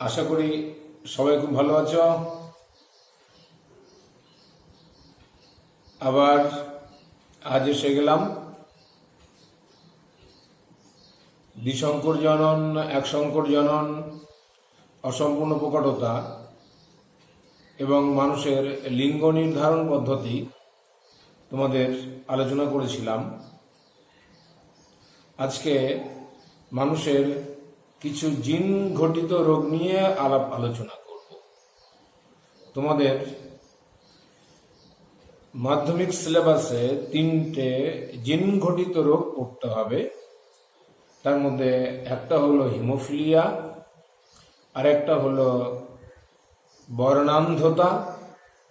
আশা করি সবাই খুব ভালো আছো। আবার আজ এসে গেলাম দ্বিসংকর জনন, একসংকর জনন, অসম্পূর্ণ প্রকটতা এবং মানুষের লিঙ্গ নির্ধারণ পদ্ধতি তোমাদের আলোচনা করেছিলাম। আজকে মানুষের কিছু জিন ঘটিত রোগ নিয়ে আলোচনা করব। তোমাদের মাধ্যমিক সিলেবাসে 3টে জিন ঘটিত রোগ পড়তে হবে। তার মধ্যে একটা হলো হিমোফিলিয়া, আর একটা হলো বর্ণান্ধতা,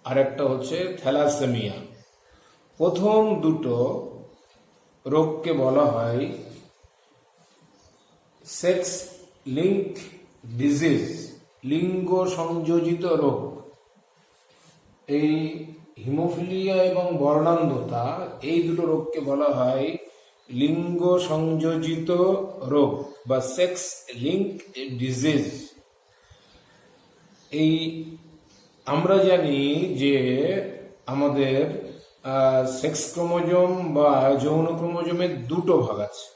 আর একটা হচ্ছে থ্যালাসেমিয়া। প্রথম দুটো রোগকে বলা হয় সেক্স লিঙ্ক ডিজিজ, লিঙ্গ সংযোজিত রোগ। এই হিমোফিলিয়া এবং বর্ণান্ধতা, এই দুটো রোগকে বলা হয় লিঙ্গ সংযোজিত রোগ বা সেক্স লিঙ্ক ডিজিজ। এই আমরা জানি যে আমাদের সেক্স ক্রোমোজোম বা যৌন ক্রোমোজোমের দুটো ভাগ আছে।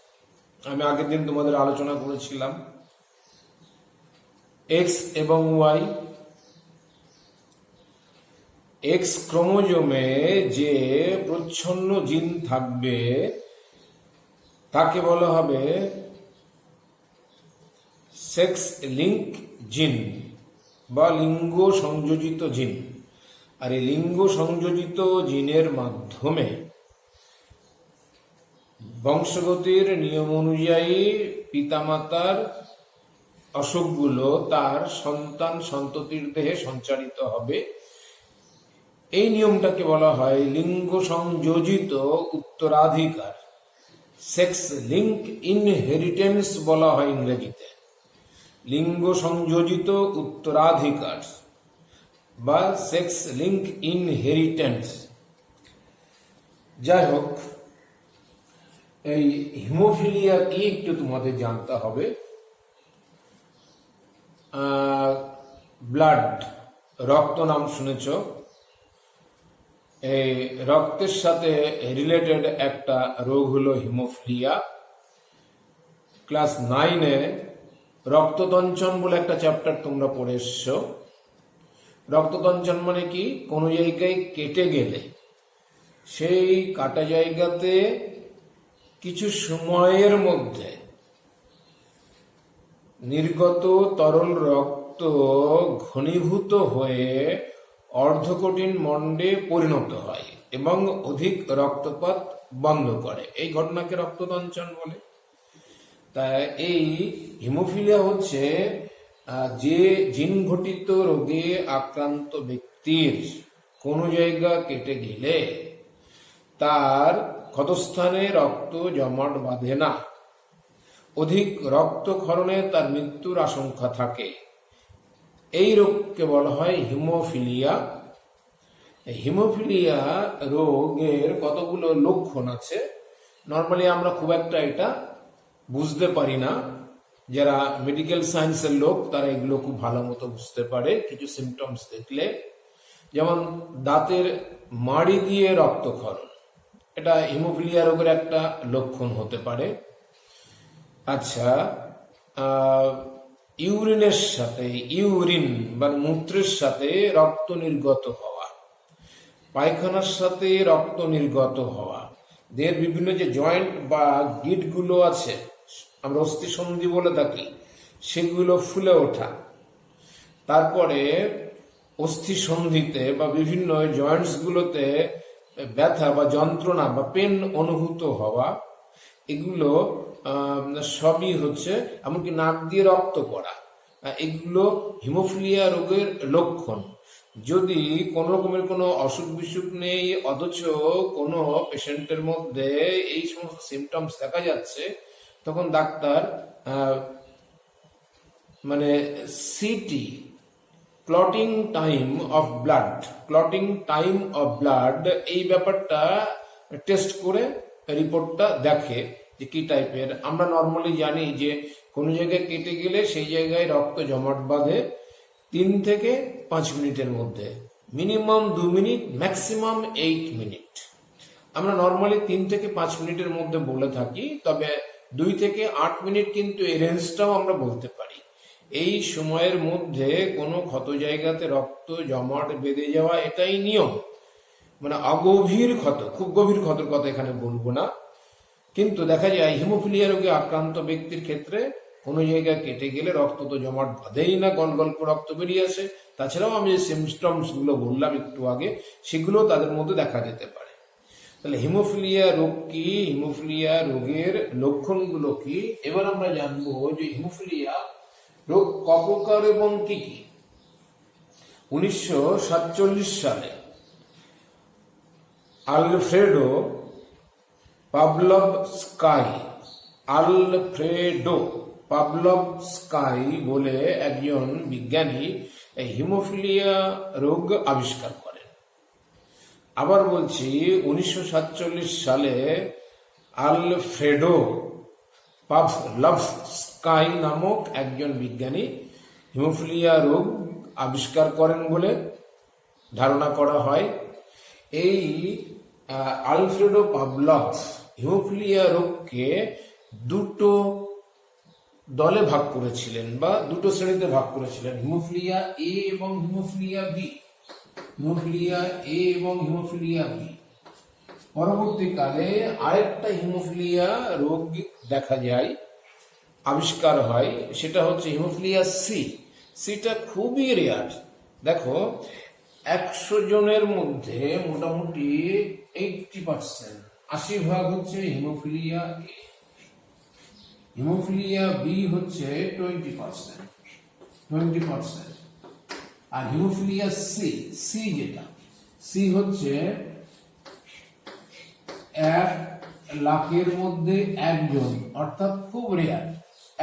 আমি আগের দিন তোমাদের আলোচনা করেছিলাম এক্স এবং ওয়াই। এক্স ক্রোমোজোমে যে প্রচ্ছন্ন জিন থাকবে তাকে বলা হবে সেক্স লিঙ্ক জিন বা লিঙ্গ সংযোজিত জিন। আর এই লিঙ্গ সংযোজিত জিনের মাধ্যমে বংশগতির নিয়ম অনুযায়ী পিতামাতার অসুখগুলো তার সন্তান সন্ততির দেহে সঞ্চারিত হবে। এই নিয়মটাকে বলা হয় লিঙ্গ সংযোজিত উত্তরাধিকার, সেক্স লিঙ্ক ইনহেরিটেন্স বলা হয় ইংরেজিতে। লিঙ্গ সংযোজিত উত্তরাধিকার বা সেক্স লিঙ্ক ইনহেরিটেন্স। যাই হোক, এই হিমোফিলিয়া কি একটু তোমাদের জানতে হবে। ব্লাড, রক্ত নাম শুনেছ। এই রক্তের সাথে রিলেটেড একটা রোগ হলো হিমোফিলিয়া। ক্লাস 9-এ রক্ততঞ্চন বলে একটা চ্যাপ্টার তোমরা পড়ে এসছো। রক্ততঞ্চন মানে কি? কোনো জায়গায় কেটে গেলে সেই কাটা জায়গাতে কিছু সময়ের মধ্যে নির্গত তরল রক্ত ঘনীভূত হয়ে অর্ধকঠিন মণ্ডে পরিণত হয় এবং অধিক রক্তপাত বন্ধ করে। এই ঘটনাকে রক্ততঞ্চন বলে। তাই এই হিমোফিলিয়া হচ্ছে যে জিন ঘটিত রোগে আক্রান্ত ব্যক্তির কোনো জায়গা কেটে গেলে তার ক্ষতস্থানে রক্ত জমাট বাঁধে না, অধিক রক্তক্ষরণে তার মৃত্যুর আশঙ্কা থাকে। এই রোগকে বলা হয় হিমোফিলিয়া। হিমোফিলিয়া রোগের কতগুলো লক্ষণ আছে। নর্মালি আমরা খুব একটা এটা বুঝতে পারি না। যারা মেডিকেল সায়েন্সের লোক তারা এগুলো খুব ভালো মতো বুঝতে পারে কিছু সিমটমস দেখলে। যেমন দাঁতের মাড়ি দিয়ে রক্তক্ষরণ, এটা হিমোফিলিয়া রোগের একটা লক্ষণ হতে পারে। আচ্ছা, ইউরিনের সাথে, ইউরিন বা মূত্রের সাথে রক্ত নির্গত হওয়া, পায়খানার সাথে রক্ত নির্গত হওয়া, দেহের বিভিন্ন যে জয়েন্ট বা গিঁটগুলো আছে, আমরা অস্থিসন্ধি বলে থাকি, সেগুলো ফুলে ওঠা, তারপরে অস্থিসন্ধিতে বা বিভিন্ন জয়েন্টস গুলোতে ব্যথা বা যন্ত্রণা বা পেন অনুভূত হওয়া, এগুলো সবই হচ্ছে, এমনকি নাক দিয়ে রক্ত পড়া, এগুলো হিমোফিলিয়া রোগের লক্ষণ। যদি কোনো রকমের কোনো অসুখ বিসুখ নেই অথচ কোনো পেশেন্টের মধ্যে এই সমস্ত সিমটমস দেখা যাচ্ছে, তখন ডাক্তার মানে city, clotting time of blood, এই ব্যাপারটা টেস্ট করে রিপোর্টটা দেখে। যে কি টাইপের। আমরা নর্মালি জানি যে কোনো জায়গায় কেটে গেলে সেই জায়গায় রক্ত জমাট বাঁধে 3 থেকে 5 মিনিটের মধ্যে, মিনিমাম 2 মিনিট, ম্যাক্সিমাম 8 মিনিট। আমরা নর্মালি 3 থেকে 5 মিনিটের মধ্যে বলে থাকি, তবে 2 থেকে 8 মিনিট কিন্তু এই রেঞ্জটাও আমরা বলতে পারি। এই সময়ের মধ্যে কোনো ক্ষত জায়গাতে রক্ত জমাট বেঁধে যাওয়া এটাই নিয়ম, মানে অগভীর ক্ষত, খুব গভীর ক্ষতর কথা এখানে বলবো না। কিন্তু দেখা যায় হিমোফিলিয়া রোগে আক্রান্ত ব্যক্তির ক্ষেত্রে কোনো জায়গায় কেটে গেলে রক্ত তো জমাট বাঁধেই না, গল্প গল্প রক্ত বেরিয়ে আসে। তাছাড়াও আমি যে সিমটমস গুলো বললাম একটু আগে, সেগুলো তাদের মধ্যে দেখা যেতে পারে। তাহলে হিমোফিলিয়া রোগ কি, হিমোফিলিয়া রোগের লক্ষণগুলো কি, এবার আমরা জানবো যে হিমোফিলিয়া রোগ ক প্রকার এবং কি কি। 1947 সালে আলফ্রেডো পাভলভস্কাই বলে একজন বিজ্ঞানী এই হিমোফিলিয়া রোগ আবিষ্কার করেন। আবার বলছি, 1947 সালে আলফ্রেডো পাভলভস্কাই নামক একজন বিজ্ঞানী হিমোফিলিয়া রোগ আবিষ্কার করেন বলে ধারণা করা হয়। এই আলফ্রেডো পাভলভ হিমোফিলিয়া রোগকে দুটো দলে ভাগ করেছিলেন বা দুটো শ্রেণীতে ভাগ করেছিলেন, হিমোফিলিয়া এ এবং হিমোফিলিয়া বি। হিমোফিলিয়া এ এবং হিমোফিলিয়া বি। পরবর্তীকালে আরেকটা হিমোফিলিয়া রোগ দেখা যায়, আবিষ্কার হয়, সেটা হচ্ছে হিমোফিলিয়া সি। সিটা খুবই রেয়ার। দেখো, 100 জনের মধ্যে মোটামুটি 80%, 80% হচ্ছে হিমোফিলিয়া এ। হিমোফিলিয়া বি হচ্ছে 20%, আর হিমোফিলিয়া সি যেটা, সি হচ্ছে 1 লাখের মধ্যে 1 জন, অর্থাৎ খুব রেয়ার।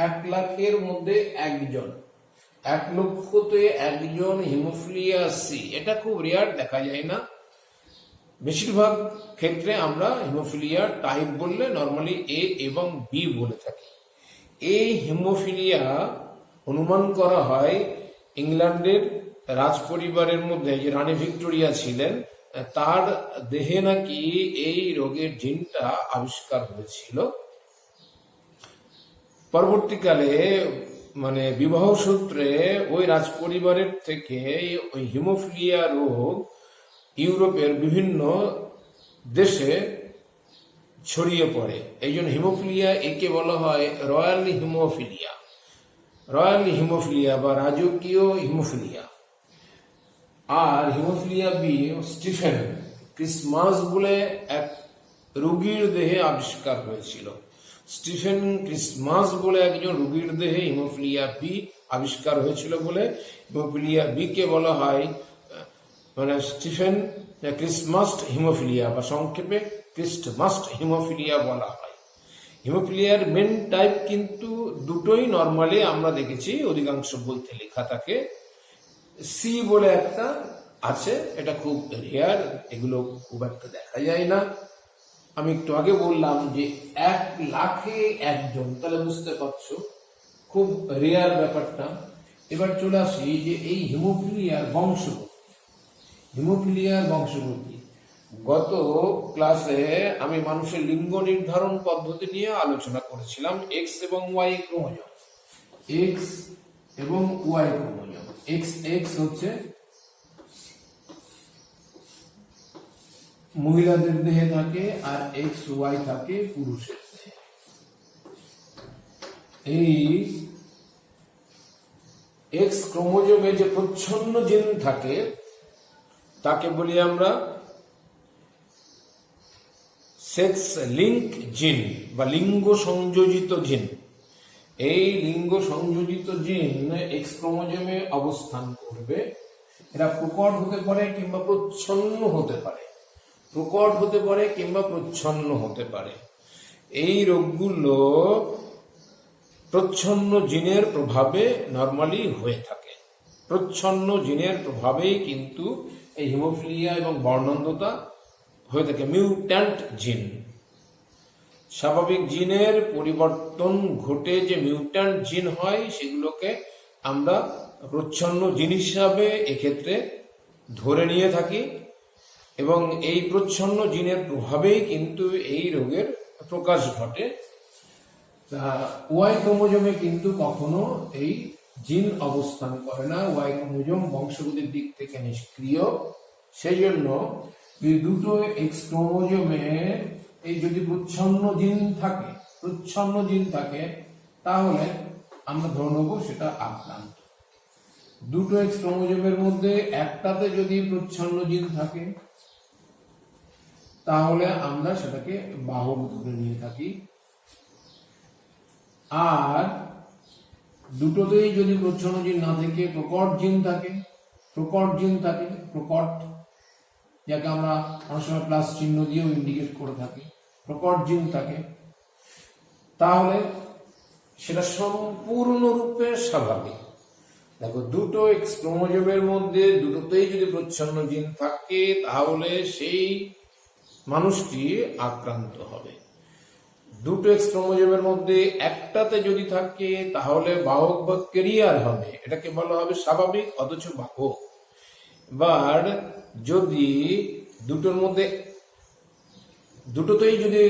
1 লাখের মধ্যে 1 জন, 1 লক্ষতে 1 জন হিমোফিলিয়া সি, এটা খুব রেয়ার, দেখা যায় না। বেশিরভাগ ক্ষেত্রে আমরা হিমোফিলিয়া টাইপ বললে নর্মালি এ এবং বি বলে থাকি। এই হিমোফিলিয়া অনুমান করা হয় ইংল্যান্ডের রাজ পরিবারের মধ্যে যে রানী ভিক্টোরিয়া ছিলেন, তার দেহে নাকি এই রোগের জিনটা আবিষ্কার হয়েছিল। পরবর্তীকালে মানে বিবাহ সূত্রে ওই রাজ পরিবারের থেকে ওই হিমোফিলিয়া রোগ ইউরোপের বিভিন্ন দেশে ছড়িয়ে পড়ে। এই জন্য হিমোফিলিয়া একে বলা হয় রয়্যাল হিমোফিলিয়া বা রাজকীয় হিমোফিলিয়া। আর হিমোফিলিয়া বি স্টিফেন ক্রিসমাস বলে এক রোগীর দেহে আবিষ্কার হয়েছিল। স্টিফেন ক্রিসমাস বলে একজন রোগীর দেহে হিমোফিলিয়া বি আবিষ্কার হয়েছিল বলে হিমোফিলিয়া বি কে বলা হয় মানে স্টিফেন ক্রিসমাস হিমোফিলিয়া বা সংক্ষেপে ক্রিস্টমাস হিমোফিলিয়া বলা হয়। হিমোফিলিয়ার মেন টাইপ কিন্তু দুটোই নর্মালি আমরা দেখেছি, অধিকাংশ বইতে লেখা থাকে। সি বলে একটা আছে, এটা খুব রেয়ার, এগুলো খুব একটা দেখা যায় না। আমি একটু আগে বললাম যে 1 লাখে 1 জন, তাহলে বুঝতে পারছো খুব রেয়ার ব্যাপারটা। এবার চলে আসি যে এই হিমোফিলিয়ার বংশগতি। গত ক্লাসে আমি মানুষের লিঙ্গ নির্ধারণ পদ্ধতি নিয়ে আলোচনা করেছিলাম, এক্স এবং ওয়াই ক্রোমোজোম। এক্স হচ্ছে মহিলাদের দেহে থাকে, আর এক্স ওয়াই থাকে পুরুষের দেহে। এই এক্স ক্রোমোজোমে যে প্রচ্ছন্ন জিন থাকে তাকে বলি আমরা সেক্স লিঙ্ক জিন বা লিঙ্গ সংযোজিত জিন। এই লিঙ্গ সংযোজিত জিন এক্স ক্রোমোজোমে অবস্থান করবে। এরা প্রকট হতে পারে কিংবা প্রচ্ছন্ন হতে পারে। এই রোগগুলো প্রচ্ছন্ন জিনের প্রভাবে নরমালি হয়ে থাকে। প্রচ্ছন্ন জিনের প্রভাবেই কিন্তু এই হিমোফিলিয়া এবং বর্ণান্ধতা হয়ে থাকে, মিউট্যান্ট জিন। স্বাভাবিক জিনের পরিবর্তন ঘটে যে মিউট্যান্ট জিন হয় সেগুলোকে আমরা প্রচ্ছন্ন জিন হিসাবে এক্ষেত্রে ধরে নিয়ে থাকি এবং এই প্রচ্ছন্ন জিনের প্রভাবেই কিন্তু এই রোগের প্রকাশ ঘটে। ওয়াই ক্রোমোজোমে কিন্তু কখনো এই জিন অবস্থান করে না, ওয়াই ক্রোমোজোম বংশগতির দিক থেকে নিষ্ক্রিয়। সেই জন্য এই দুটো এক্স ক্রোমোজোমে এই যদি প্রচ্ছন্ন জিন থাকে তাহলে আমরা ধরে নেব সেটা আক্রান্ত। দুটো এক্স ক্রোমোজোমের মধ্যে একটাতে যদি প্রচ্ছন্ন জিন থাকে তাহলে আমরা সেটাকে বাহক ধরে নিয়ে থাকি, আর দুটোতেই যদি প্রচ্ছন্ন জিন না থেকে প্রকট জিন থাকে, প্রকট যাকে আমরা অনেক সময় প্লাস চিহ্ন দিয়েও ইন্ডিকেট করে থাকি, প্রকট জিন থাকে, তাহলে সেটা সম্পূর্ণরূপে স্বাভাবিক। দেখো, দুটো এক্স ক্রোমোজোমের মধ্যে দুটোতেই যদি প্রচ্ছন্ন জিন থাকে তাহলে সেই মানুষটি আক্রান্ত হবে। দুটো এক্স ক্রোমোজোমের মধ্যে একটাতে যদি থাকে তাহলে বাহক বা ক্যারিয়ার হবে, এটাকে বলা হবে স্বাভাবিক অথচ বাহক। এবার যদি দুটোতেই যদি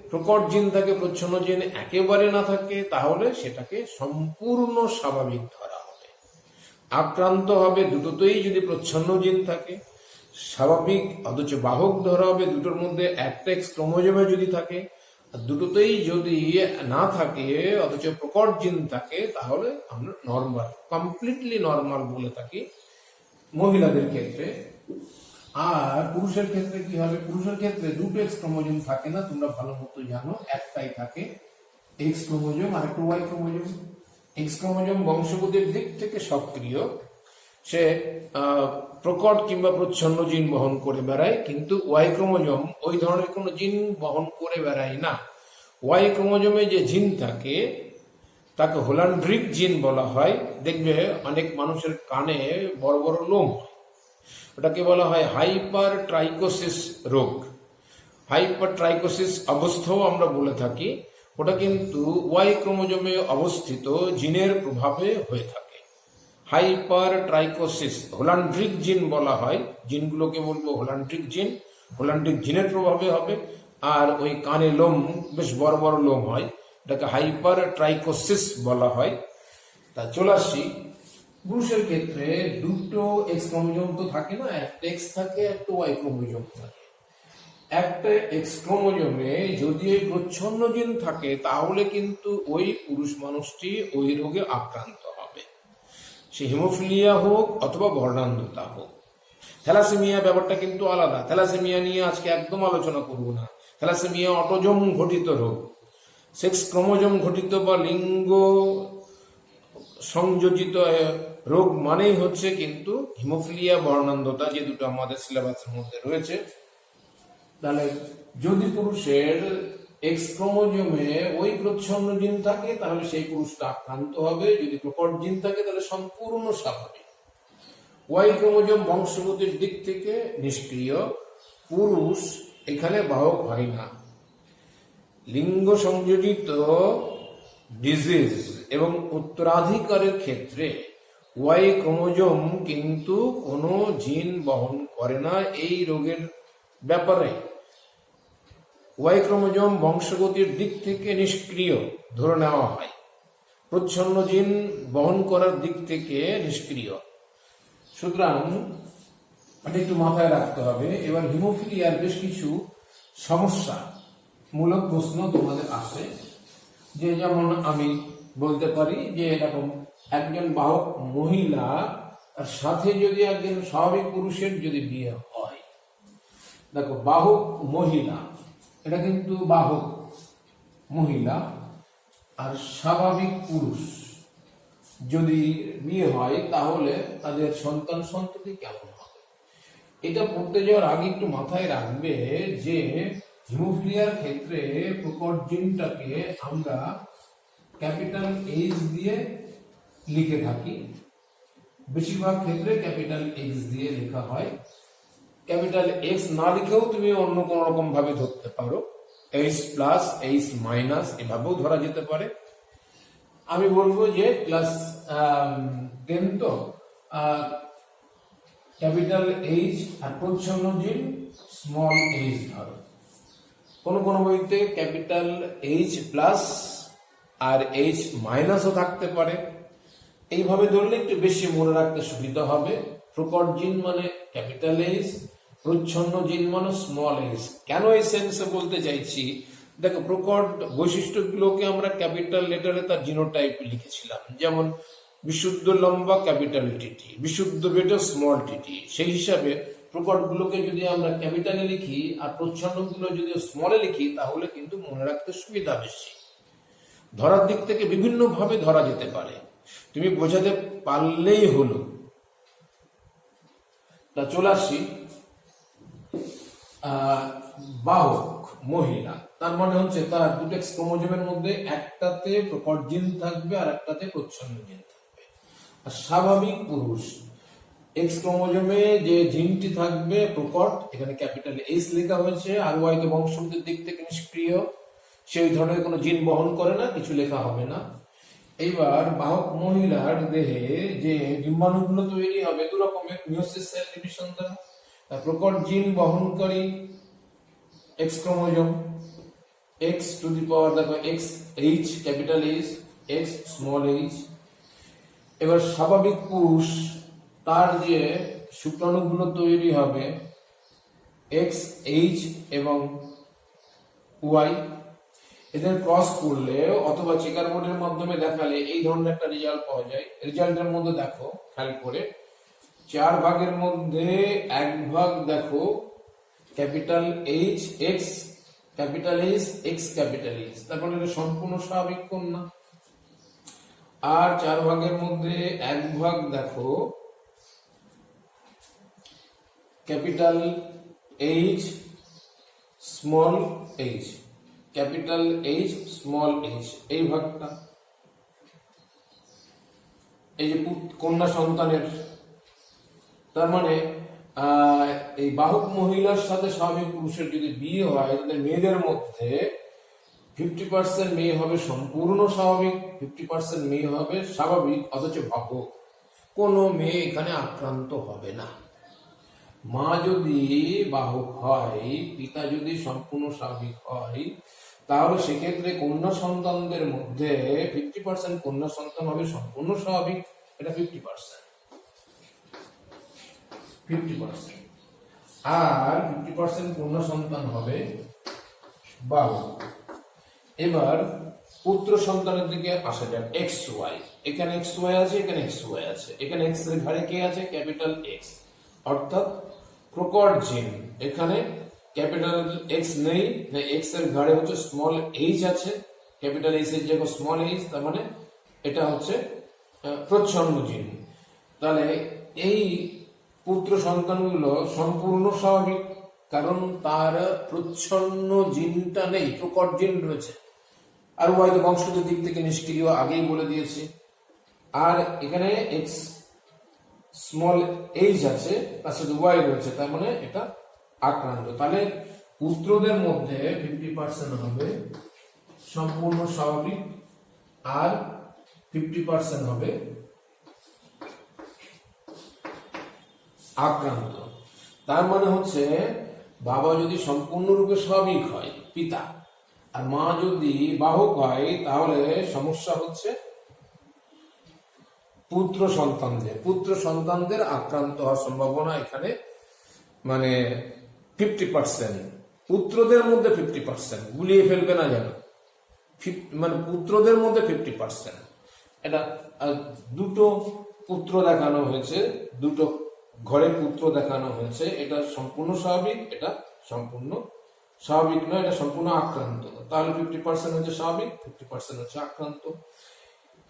প্রকট জিন থাকে, প্রচ্ছন্ন জিন একেবারে না থাকে, তাহলে সেটাকে সম্পূর্ণ স্বাভাবিক ধরা হবে। আক্রান্ত হবে দুটোতেই যদি প্রচ্ছন্ন জিন থাকে, স্বাভাবিক অথচ বাহক ধরা হবে দুটোর মধ্যে একটা এক্স ক্রোমোজোমে যদি থাকে, আর দুটোতেই যদি না থাকে অথচ প্রকট জিন থাকে, তাহলে আমরা নর্মাল, কমপ্লিটলি নর্মাল বলে থাকি মহিলাদের ক্ষেত্রে। আর পুরুষের ক্ষেত্রে কি হবে? পুরুষের ক্ষেত্রে দুটো এক্স ক্রোমোজোম থাকে না, তোমরা ভালো মতো জানো, একটাই থাকে এক্স ক্রোমোজোম আর একটা ওয়াই ক্রোমোজোম। এক্স ক্রোমোজোম বংশগতির দিক থেকে সক্রিয়, সে প্রকট কিংবা প্রচ্ছন্ন জিন বহন করে বেড়ায়, কিন্তু ওয়াই ক্রোমোজোম ওই ধরনের কোনো জিন বহন করে বেড়ায় না। ওয়াই ক্রোমোজোমে যে জিন থাকে তাকে হোলান্ড্রিক জিন বলা হয়। দেখবে অনেক মানুষের কানে বড় বড় লোম হয়, ওটাকে বলা হয় হাইপার ট্রাইকোসিস রোগ। হাইপার ট্রাইকোসিস অবস্থাও আমরা বলে থাকি। ওটা কিন্তু ওয়াই ক্রোমোজোমে অবস্থিত জিনের প্রভাবে হয়ে থাকে। হাইপার ট্রাইকোসিস হোলান্ড্রিক জিন বলা হয়, জিনগুলোকে বলবো হোলান্ড্রিক জিন, হোলান্ড্রিক জিনের প্রভাবে হবে। আর ওই কানে লোম বেশ বড় বড় লোম হয়, এটাকে হাইপার ট্রাইকোসিস বলা হয়। তা চলে আসি, পুরুষের ক্ষেত্রে দুটো এক্স ক্রোমোজোম তো থাকে না, একটা এক্স থাকে একটা ওয়াই ক্রোমোজোম থাকে। একটা এক্স ক্রোমোজোমে যদি এই প্রচ্ছন্ন জিন থাকে তাহলে কিন্তু ওই পুরুষ মানুষটি ওই রোগে আক্রান্ত হবে, সে হিমোফিলিয়া হোক অথবা বর্ণান্ধতা হোক। থ্যালাসেমিয়া ব্যাপারটা কিন্তু আলাদা, থ্যালাসেমিয়া নিয়ে আজকে একদম আলোচনা করব না। থ্যালাসেমিয়া অটোজোম ঘটিত রোগ, সেক্স ক্রোমোজোম ঘটিত বা লিঙ্গ সংযোজিত রোগ মানেই হচ্ছে কিন্তু হিমোফিলিয়া, বর্ণান্ধতা, যে দুটো আমাদের সিলেবাসের মধ্যে রয়েছে। তাহলে যদি পুরুষের এক্স ক্রোমোজোমে ওই প্রচ্ছন্ন জিন থাকে তাহলে সেই পুরুষটা আক্রান্ত হবে, যদি প্রকট জিন থাকে তাহলে সম্পূর্ণ স্বাভাবিক। ওয়াই ক্রোমোজোম বংশগতির দিক থেকে নিষ্ক্রিয়, পুরুষ এখানে বাহক হয় না। লিঙ্গ সংযোজিত ডিজিজ এবং উত্তরাধিকারের ক্ষেত্রে ওয়াই ক্রোমোজোম কিন্তু কোনো জিন বহন করে না। এই রোগের ব্যাপারে ওয়াই ক্রোমোজোম বংশগতির দিক থেকে নিষ্ক্রিয় ধরে নেওয়া হয়, প্রচ্ছন্ন জিন বহন করার দিক থেকে নিষ্ক্রিয়। সুতরাং এটা একটু মাথায় রাখতে হবে। এবার হিমোফিলিয়ার বেশ কিছু সমস্যা মূলক প্রশ্ন তোমাদের আসে, যে যেমন আমি বলতে পারি যে এরকম একজন বাহক মহিলা আর সাথে যদি একজন স্বাভাবিক পুরুষের যদি বিয়ে হয়, দেখো বাহক মহিলা, এটা কিন্তু বাহক মহিলা আর স্বাভাবিক পুরুষ যদি বিয়ে হয় তাহলে তাদের সন্তান সন্ততি কেমন হবে। এটা পড়তে যাওয়ার আগে একটু মাথায় রাখবে যে হিমোফিলিয়ার ক্ষেত্রে প্রকট জিনটাকে আমরা ক্যাপিটাল এইচ দিয়ে লিখে থাকি, বেশিরভাগ ক্ষেত্রে ক্যাপিটাল এক্স দিয়ে লেখা হয়। ক্যাপিটাল এক্স না লিখেও তুমি অন্য কোন রকম ভাবে ধরতে পারো। এইচ প্লাস এইচ মাইনাস এভাবেও ধরা যেতে পারে। আমি বলবো যে ক্লাস 10 তো ক্যাপিটাল এইচ আর প্রচ্ছন্ন জিন স্মল এইচ ধরো। কোন কোন বইতে ক্যাপিটাল এইচ প্লাস আর এইচ মাইনাসও থাকতে পারে। এইভাবে ধরলে একটু বেশি মনে রাখতে সুবিধা হবে। প্রকট জিন মানে ক্যাপিটাল এইচ, প্রচ্ছন্ন জিন মানে স্মল এইচ। কেন এই সেন্সে বলতে চাইছি, দেখো প্রকট বৈশিষ্ট্যগুলোকে আমরা ক্যাপিটাল লেটারে তার জিনোটাইপ লিখেছিলাম, যেমন বিশুদ্ধ লম্বা ক্যাপিটাল টিটি, বিশুদ্ধ বেটা স্মল টিটি। সেই হিসাবে প্রকট গুলোকে যদি আমরা ক্যাপিটালে লিখি আর প্রচ্ছন্ন গুলো যদি স্মলে লিখি তাহলে কিন্তু মনে রাখতে সুবিধা বেশি। ধরার দিক থেকে বিভিন্ন ভাবে ধরা যেতে পারে, তুমি বোঝাতে পারলেই হলো। তা চলে আসি বাহক মহিলা, তার মানে হচ্ছে তার দুটো এক্স ক্রোমোজোমের মধ্যে একটাতে প্রকট জিন থাকবে আর একটাতে প্রচ্ছন্ন জিন থাকবে। আর স্বাভাবিক পুরুষ, এক্স ক্রোমোজোমে যে জিনটি থাকবে প্রকট, এখানে ক্যাপিটাল এইচ লেখা হয়েছে, আর ওয়াইতে বংশগতির দিক থেকে নিষ্ক্রিয়, সেই ধরনের কোনো জিন বহন করে না, কিছু লেখা হবে না। এইবার বাহক মহিলার দেহে যে ডিম্বাণুগুলো তৈরি হবে দু রকমের, মিয়োসিস সেল ডিভিশন দ্বারা। প্রকট জিন বহনকারী X chromosome, X to the power দেখো X H capital H, X small H. এবার স্বাভাবিক পুরুষ, তার যে শুক্রাণুগুলো তৈরি হবে এক্স এইচ এবং ওয়াই, এদের ক্রস করলে অথবা চেকার বোর্ডের মাধ্যমে দেখালে এই ধরনের একটা রেজাল্ট পাওয়া যায়। রেজাল্টের মধ্যে দেখো খেয়াল করে 4 ভাগের মধ্যে 1 ভাগ দেখো capital H x capital H x capital H, তারপরে এটা সম্পূর্ণ স্বাভাবিক কন্যা। আর 4 ভাগের মধ্যে 1 ভাগ দেখো capital H small H, capital H small H, এই ভাগটা এই যে কন্যা সন্তানের। তার মানে এই বাহক মহিলার সাথে স্বাভাবিক পুরুষের যদি বিয়ে হয় তাদের মেয়েদের মধ্যে 50% মেয়ে হবে সম্পূর্ণ স্বাভাবিক, 50% মেয়ে হবে স্বাভাবিক অথচ বাহক। কোনো মেয়ে এখানে আক্রান্ত হবে না। মা যদি বাহক হয়, পিতা যদি সম্পূর্ণ স্বাভাবিক হয়, তাহলে সেক্ষেত্রে কন্যা সন্তানদের মধ্যে 50% কন্যা সন্তান হবে সম্পূর্ণ স্বাভাবিক, এটা 50%, আর 50% কন্যা সন্তান হবে বাহক। এবার পুত্র সন্তানের দিকে আসা যাক। এক্স ওয়াই, এখানে এক্স ওয়াই আছে, এখানে এক্স ওয়াই আছে, এখানে এক্স এর ঘাড়ে কে আছে? ক্যাপিটাল এক্স, অর্থাৎ প্রকট জিন। এখানে ক্যাপিটাল এক্স নেই, এক্স এর ঘাড়ে হচ্ছে স্মল এইচ আছে, ক্যাপিটাল এইচ এর জায়গায় স্মল এইচ, তার মানে এটা হচ্ছে প্রচ্ছন্ন জিন। তাহলে এই পুত্র সন্তানগুলো সম্পূর্ণ স্বাভাবিক, কারণ তার প্রচ্ছন্ন জিনটা নেই, প্রকট জিন রয়েছে। আর ওয়াই বংশগত দিক থেকে নিষ্ক্রিয়, আগেই বলে দিয়েছি। আর এখানে এক্স স্মল এইচ আছে, তার সাথে ওয়াই রয়েছে, তার মানে এটা আক্রান্ত। তাহলে পুত্রদের মধ্যে 50% হবে সম্পূর্ণ স্বাভাবিক আর 50% হবে আক্রান্ত। তার মানে হচ্ছে বাবা যদি সম্পূর্ণরূপে স্বাভাবিক হয় পিতা, আর মা যদি বাহক হয়, তাহলে সমস্যা হচ্ছে পুত্র সন্তানদের আক্রান্ত হওয়ার সম্ভাবনা এখানে মানে 50%। পুত্রদের মধ্যে 50%, গুলিয়ে ফেলবে না যেন, মানে পুত্রদের মধ্যে 50%। এটা দুটো পুত্র দেখানো হয়েছে, দুটো ঘরে পুত্র দেখানো হয়েছে, এটা সম্পূর্ণ স্বাভাবিক, এটা সম্পূর্ণ স্বাভাবিক নয়, এটা সম্পূর্ণ আক্রান্ত। তাহলে 50% হচ্ছে স্বাভাবিক, 50% হচ্ছে আক্রান্ত।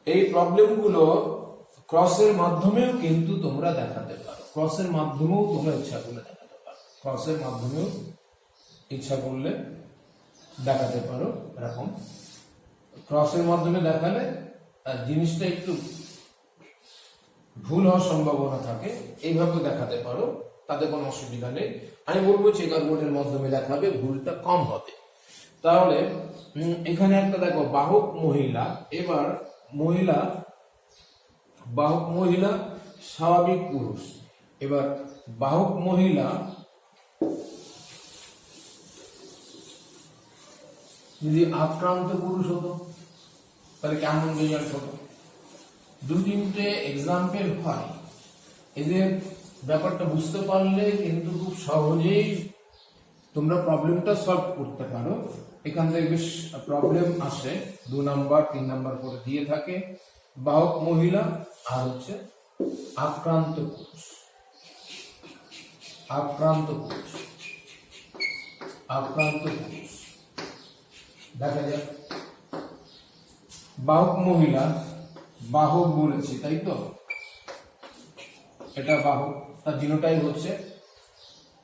এই প্রবলেমগুলো ক্রসের মাধ্যমেও কিন্তু তোমরা দেখাতে পারো, ক্রসের মাধ্যমেও তোমরা ইচ্ছা করলে দেখাতে পারো, ক্রসের মাধ্যমেও ইচ্ছা করলে দেখাতে পারো। এরকম ক্রসের মাধ্যমে দেখালে জিনিসটা একটু ভুল হওয়ার সম্ভাবনা থাকে, এইভাবে দেখাতে পারো, তাতে কোনো অসুবিধা নেই। আমি বলবো চেকার বোর্ডের মাধ্যমে দেখাবে, ভুলটা কম হবে। তাহলে এখানে একটা দেখো বাহক মহিলা, এবার মহিলা বাহক মহিলা স্বাভাবিক পুরুষ, এবার বাহক মহিলা যদি আক্রান্ত পুরুষ হতো তাহলে কেমন রেজাল্ট হতো? দু তিনটে এক্সাম্পল হয়, এদের ব্যাপারটা বুঝতে পারলে কিন্তু খুব সহজেই তোমরা প্রবলেমটা সলভ করতে পারো। এখান থেকে বেশ প্রবলেম আসে, 2 নাম্বার 3 নাম্বার করে দিয়ে থাকে। বাহক মহিলা আর হচ্ছে আক্রান্ত পুরুষ, আক্রান্ত পুরুষ, আক্রান্ত পুরুষ। দেখা যাক বাহক মহিলা, বাহক বলেছি তাই তো, এটা বাহক, তার জিনোটাইপ হচ্ছে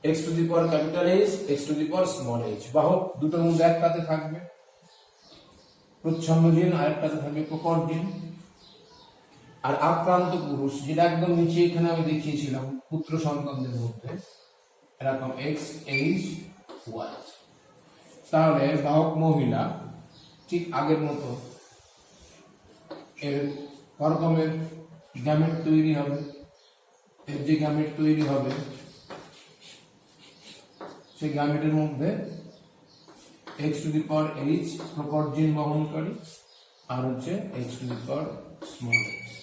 x two the power capital H, x two the power small h। বাহক দুটোর মধ্যে একটাতে থাকবে প্রচ্ছন্ন জিন, আরেকটাতে থাকবে প্রকট জিন। আর আক্রান্ত পুরুষ যেটা একদম নিচে এখানে আমি দেখিয়েছিলাম পুত্র সন্তানদের মধ্যে এরকম x h y। তাহলে বাহক মহিলা ঠিক আগের মতো এর রকমের গ্যামেট তৈরি হবে, এর যে গ্যামেট তৈরি হবে সেই গ্যামেটের মধ্যে x two the power h প্রকট জিন বহনকারী আর হচ্ছে x two the power small h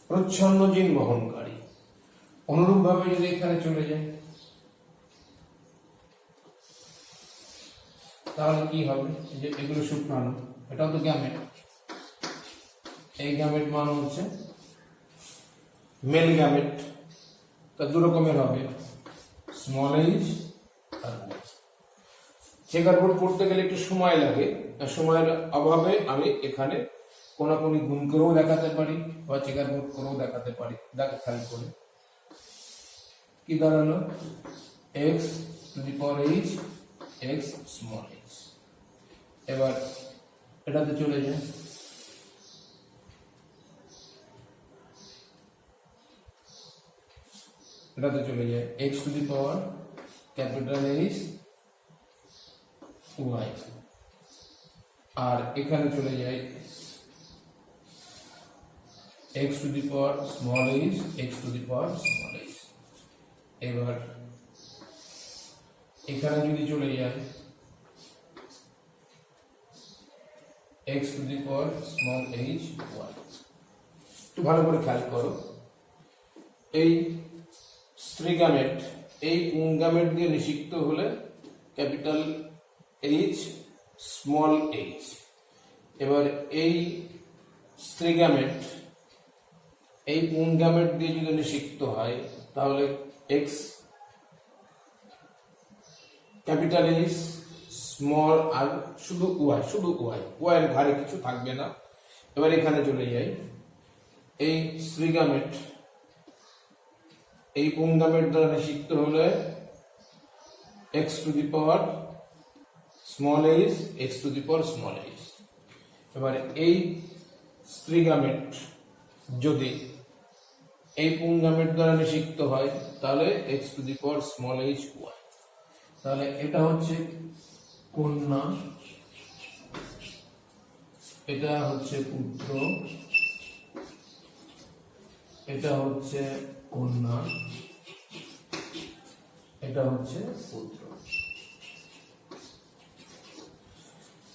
প্রচ্ছন্ন জিন বহনকারী। অনুরূপ ভাবে যদি এখানে চলে যায় তাহলে কি হবে? যে এগুলো শুক্রাণু, এটাও তো গ্যামেট, এই গ্যামেট মান হচ্ছে মেল গ্যামেট। তা দু রকমের হবে, স্মল h আর চেকার বোর্ড পড়তে গেলে একটু সময় লাগে, সময়ের অভাবে আমি এখানে কোনাকুনি গুণ করেও দেখাতে পারি বা চেকার বোর্ড করেও দেখাতে পারি। দেখো খেয়াল করে কি দাঁড়ালো, x two the power h x small h। এবার এটাতে চলে যায়, এটাতে চলে যায় x two the power capital H y, আর এখানে চলে যায় x two the power small h x two the power small h। এবার এখানে যদি চলে যায় x two the power small h y। একটু ভালো করে খেয়াল করো, এই স্ত্রী গ্যামেট এই পুংগ্যামেট দিয়ে নিষিক্ত হলে ক্যাপিটাল H স্মল h। এবার এই স্ত্রী গ্যামেট এই পুংগ্যামেট দিয়ে যদি নিষিক্ত হয় তাহলে x ক্যাপিটাল H স্মল আর শুধু y, শুধু y এর ঘাড়ে কিছু থাকবে না। এবার এখানে চলে যাই, এই স্ত্রী গ্যামেট এই পুংগ্যামেট দ্বারা নিষিক্ত হলে x two the power small h x two the power small h। এবার এই স্ত্রী গ্যামেট যদি এই পুংগ্যামেট দ্বারা নিষিক্ত হয় তাহলে x two the power small h y। তাহলে এটা হচ্ছে কন্যা, এটা হচ্ছে পুত্র, এটা হচ্ছে কন্যা, এটা হচ্ছে পুত্র।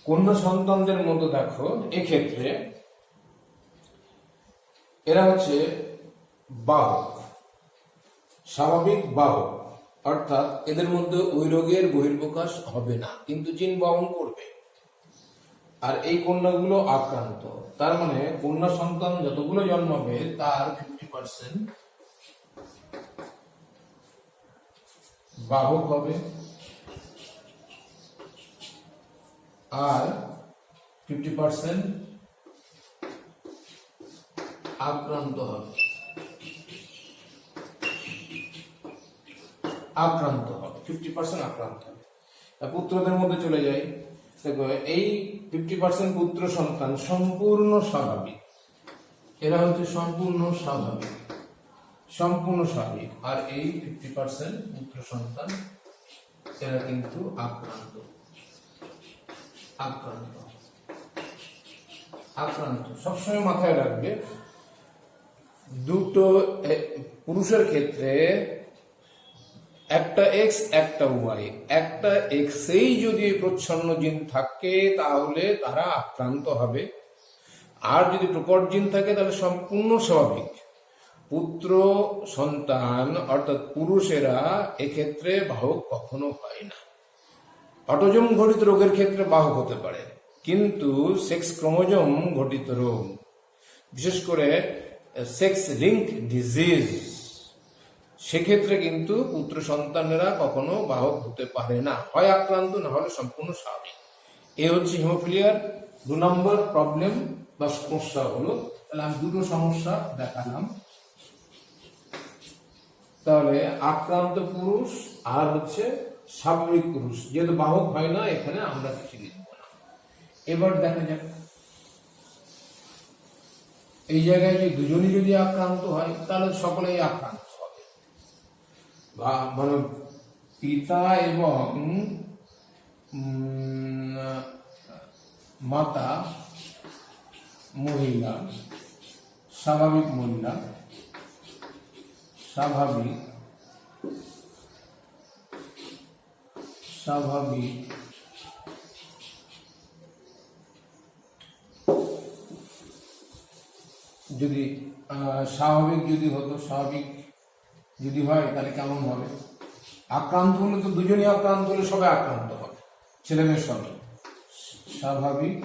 কন্যা সন্তানদের মতো দেখো এক্ষেত্রে এরা হচ্ছে বাহক, স্বাভাবিক বাহক, অর্থাৎ এদের মধ্যে ওই রোগের বহির্প্রকাশ হবে না কিন্তু জিন বহন করবে। আর এই কন্যাগুলো আক্রান্ত, তার মানে কন্যা সন্তান যতগুলো জন্মাবে তার 50% বাহক হবে আর 50% আক্রান্ত হবে, আক্রান্ত হবে 50% আক্রান্ত হবে। পুত্রদের মধ্যে চলে যায়, দেখো এই 50% পুত্র সন্তান সম্পূর্ণ স্বাভাবিক, এরা হচ্ছে সম্পূর্ণ স্বাভাবিক, সম্পূর্ণ স্বাভাবিক। আর এই 50% পুত্র সন্তান এরা কিন্তু আক্রান্ত। আক্রান্ত। আক্রান্ত সবসময় মাথায় রাখবে, দুটো পুরুষের ক্ষেত্রে একটা এক্স একটা ওয়াই, একটা এক্সেই যদি প্রচ্ছন্ন জিন থাকে তাহলে তারা আক্রান্ত হবে, আর যদি প্রকট জিন থাকে তাহলে সম্পূর্ণ স্বাভাবিক। পুত্র সন্তান অর্থাৎ পুরুষেরা এক্ষেত্রে বাহক কখনো হয় না। অটোজম ঘটিত রোগের ক্ষেত্রে বাহক হতে পারে, কিন্তু সেক্স ক্রোমোজোম ঘটিত রোগ, বিশেষ করে সেক্স লিঙ্ক ডিজিজ, সেক্ষেত্রে কিন্তু পুত্র সন্তানেরা কখনো বাহক হতে পারে না, হয় আক্রান্ত না হলে সম্পূর্ণ স্বাভাবিক। এ হচ্ছে হিমোফিলিয়ার 2 নম্বর প্রবলেম বা সমস্যা হলো। তাহলে আমি দুটো সমস্যা দেখালাম। তাহলে আক্রান্ত পুরুষ আর হচ্ছে স্বাভাবিক পুরুষ, যেহেতু বাহক হয় না এখানে আমরা কিছু লিখব না। এবার দেখা যাক এই জায়গায় যে দুজনই যদি আক্রান্ত হয় তাহলে সকলেই আক্রান্ত হবে, বা মানে পিতা এবং মাতা মহিলা, স্বাভাবিক মহিলা, স্বাভাবিক স্বাভাবিক যদি স্বাভাবিক যদি হতো, স্বাভাবিক যদি হয় তাহলে কেমন হবে? আক্রান্ত হলে তো দুজনই আক্রান্ত হলে সবাই আক্রান্ত হবে, ছেলে মেয়ের সঙ্গে। স্বাভাবিক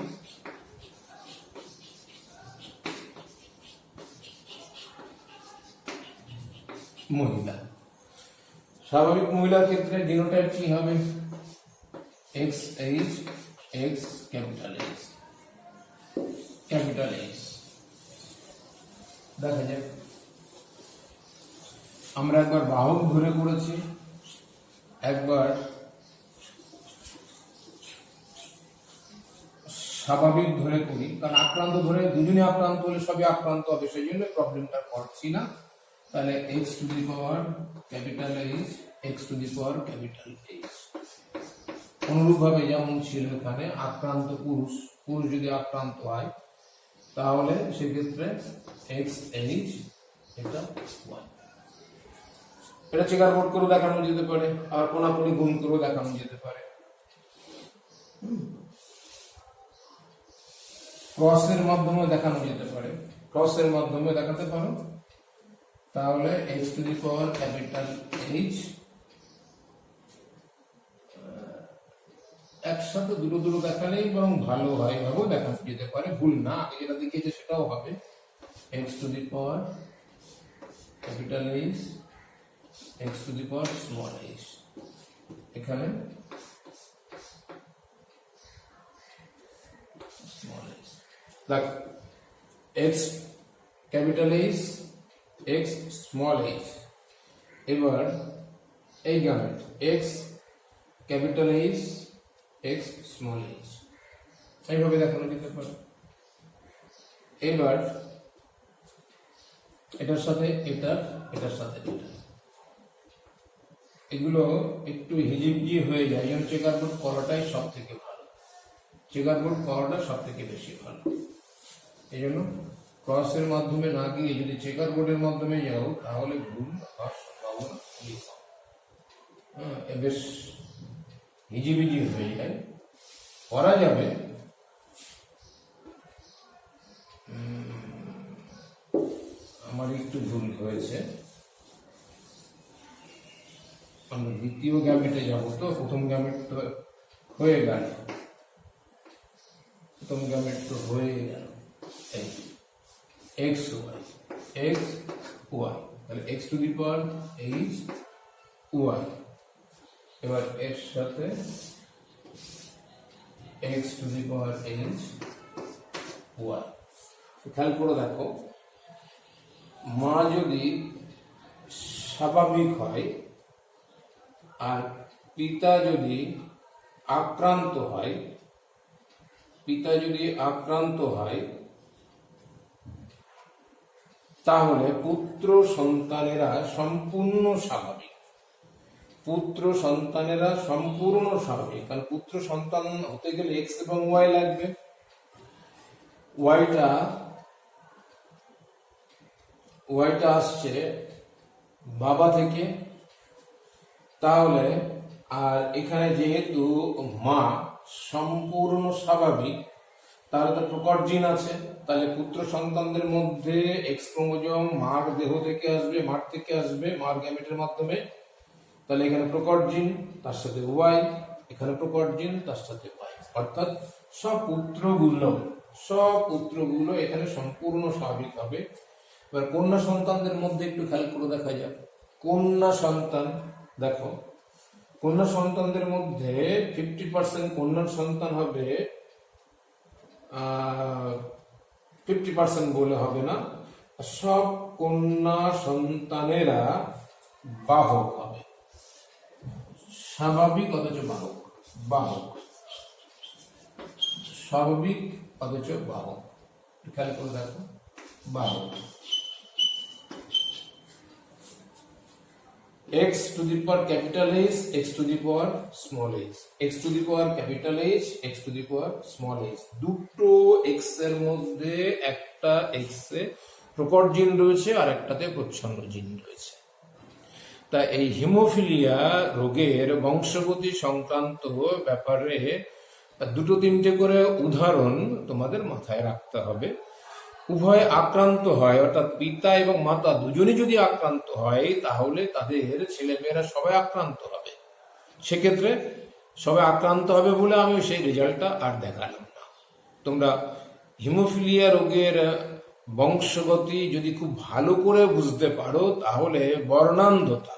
মহিলা, স্বাভাবিক মহিলার ক্ষেত্রে জিনোটাইপ কি হবে? X H, x capital H, capital H. দেখা যাক, আমরা একবার বাহক ধরে করেছি, একবার স্বাভাবিক ধরে করি, কারণ আক্রান্ত ধরে দুজনে আক্রান্ত হলে সবই আক্রান্ত হবে, সেই জন্য প্রবলেমটা করছি না। তাহলে x to the power capital H, x to the power capital H. অনুরূপভাবে যেমন ছিল এখানে আক্রান্ত পুরুষ, পুরুষ যদি আক্রান্ত হয় তাহলে সেক্ষেত্রে এক্স এইচ, এটা ওয়াই। এটা চেকার বোর্ড করে দেখানো যেতে পারে, আর কোনাকুনি গুণ করে দেখানো যেতে পারে। ক্রসের মাধ্যমে দেখানো যেতে পারে, ক্রসের মাধ্যমে দেখাতে পারো। তাহলে x to the power capital H, একসাথে দুটো দুটো দেখালেই বরং ভালো হয়, এভাবেও দেখানো যেতে পারে, ভুল না, আগে যেটা দেখিয়েছে সেটাও হবে। X to the power capital H, x to the power small H, এখানে স্মল এইচ। দেখ, x capital H, X small H. এবার এই gamete x capital H, X small H, এইভাবে দেখানো যেতে পারে। এবার এটার সাথে এটা, এটার সাথে এটা, এগুলো একটু হিজিবিজি হয়ে যায়, যেমন চেকার বোর্ড করাটাই সব থেকে ভালো, চেকার বোর্ড করাটা সব থেকে বেশি ভালো। এই জন্য ক্রসের মাধ্যমে না গিয়ে যদি চেকার বোর্ডের মাধ্যমে যাও তাহলে ভুল হওয়ার সম্ভাবনা খুবই কম। বেশ হিজিবিজি হয়ে যায়, করা যাবে। আমার একটু ভুল হয়েছে, আমরা দ্বিতীয় গ্যামেটে যাবো, তো প্রথম গ্যামেট তো হয়ে গেল, প্রথম গ্যামেট তো হয়ে গেল। এই এক্স ওয়াই, এক্স ওয়াই, তাহলে x to the power h y. এবার এর সাথে x to the power h y. খেয়াল করে দেখো, মা যদি স্বাভাবিক হয় আর পিতা যদি আক্রান্ত হয়, পিতা যদি আক্রান্ত হয় তাহলে পুত্র সন্তানেরা সম্পূর্ণ স্বাভাবিক। পুত্র সন্তানেরা সম্পূর্ণ স্বাভাবিক, কারণ পুত্র সন্তান হতে গেলে এক্স এবং ওয়াই লাগবে। ওয়াইটা আসছে বাবা থেকে, তাহলে আর এখানে যেহেতু মা সম্পূর্ণ স্বাভাবিক, তাহলে তো প্রকট জিন আছে, তাহলে পুত্র সন্তানদের মধ্যে এক্স ক্রোমোজোম মার দেহ থেকে আসবে, মার থেকে আসবে, মার গ্যামেটের মাধ্যমে। তাহলে এখানে প্রকট জিন, তার সাথে ওয়াই, এখানে প্রকট জিন, তার সাথে ওয়াই, অর্থাৎ সব পুত্রগুলো এখানে সম্পূর্ণ স্বাভাবিক হবে। এবার কন্যা সন্তানদের মধ্যে একটু খেয়াল করে দেখা যাক। কন্যা সন্তান দেখো, কন্যা সন্তানদের মধ্যে 50% কন্যার সন্তান হবে, 50% বলে হবে না, সব কন্যা সন্তানেরা বাহক হবে, স্বাভাবিক অথচ বাহক, স্বাভাবিক অথচ বাহক। খেয়াল করে দেখো, বাহক। x to the power capital H, x to the power small h, x to the power capital H, x to the power small h। দুটো x এর মধ্যে একটা x এ প্রকট জিন রয়েছে আর একটাতে প্রচ্ছন্ন জিন রয়েছে। তা এই হিমোফিলিয়া রোগের বংশগতি সংক্রান্ত ব্যাপারে দুটো তিনটে করে উদাহরণ তোমাদের মাথায় রাখতে হবে। উভয় আক্রান্ত হয়, অর্থাৎ পিতা এবং মাতা দুজনই যদি আক্রান্ত হয়, তাহলে তাদের ছেলেমেয়েরা সবাই আক্রান্ত হবে। সেক্ষেত্রে সবাই আক্রান্ত হবে বলে আমি সেই রেজাল্টটা আর দেখালাম না। তোমরা হিমোফিলিয়া রোগের বংশগতি যদি খুব ভালো করে বুঝতে পারো, তাহলে বর্ণান্ধতা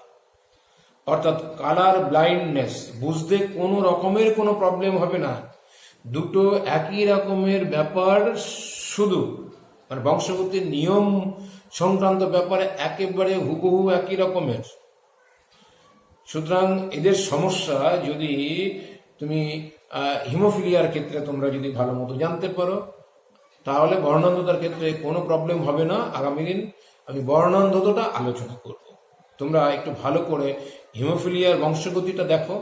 অর্থাৎ কালার ব্লাইন্ডনেস বুঝতে কোনো রকমের কোনো প্রবলেম হবে না। দুটো একই রকমের ব্যাপার, শুধু মানে বংশগতির নিয়ম সংক্রান্ত ব্যাপারে একেবারে হুবহু একই রকমের। সুতরাং এদের সমস্যা যদি তুমি হিমোফিলিয়ার ক্ষেত্রে তোমরা যদি ভালো মতো জানতে পারো, তাহলে বর্ণান্ধতার ক্ষেত্রে কোনো প্রবলেম হবে না। আগামী দিন আমি বর্ণান্ধতাটা আলোচনা করব। তোমরা একটু ভালো করে হিমোফিলিয়ার বংশগতিটা দেখো,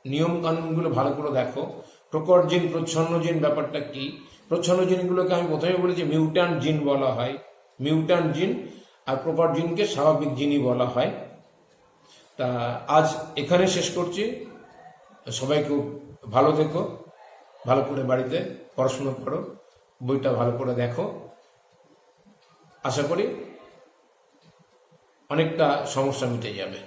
নিয়ম কানুনগুলো ভালো করে দেখো। প্রকট জিন, প্রচ্ছন্ন জিন ব্যাপারটা কি? প্রচ্ছন্ন জিনগুলোকে আমি প্রথমে বলেছি মিউট্যান্ট জিন বলা হয়, মিউট্যান্ট জিন, আর প্রকট জিনকে স্বাভাবিক জিনই বলা হয়। তা আজ এখানে শেষ করছি। সবাই খুব ভালো থেকো, ভালো করে বাড়িতে পড়াশোনা করো, বইটা ভালো করে দেখো। আশা করি অনেকটা সমস্যা মিটে যাবে।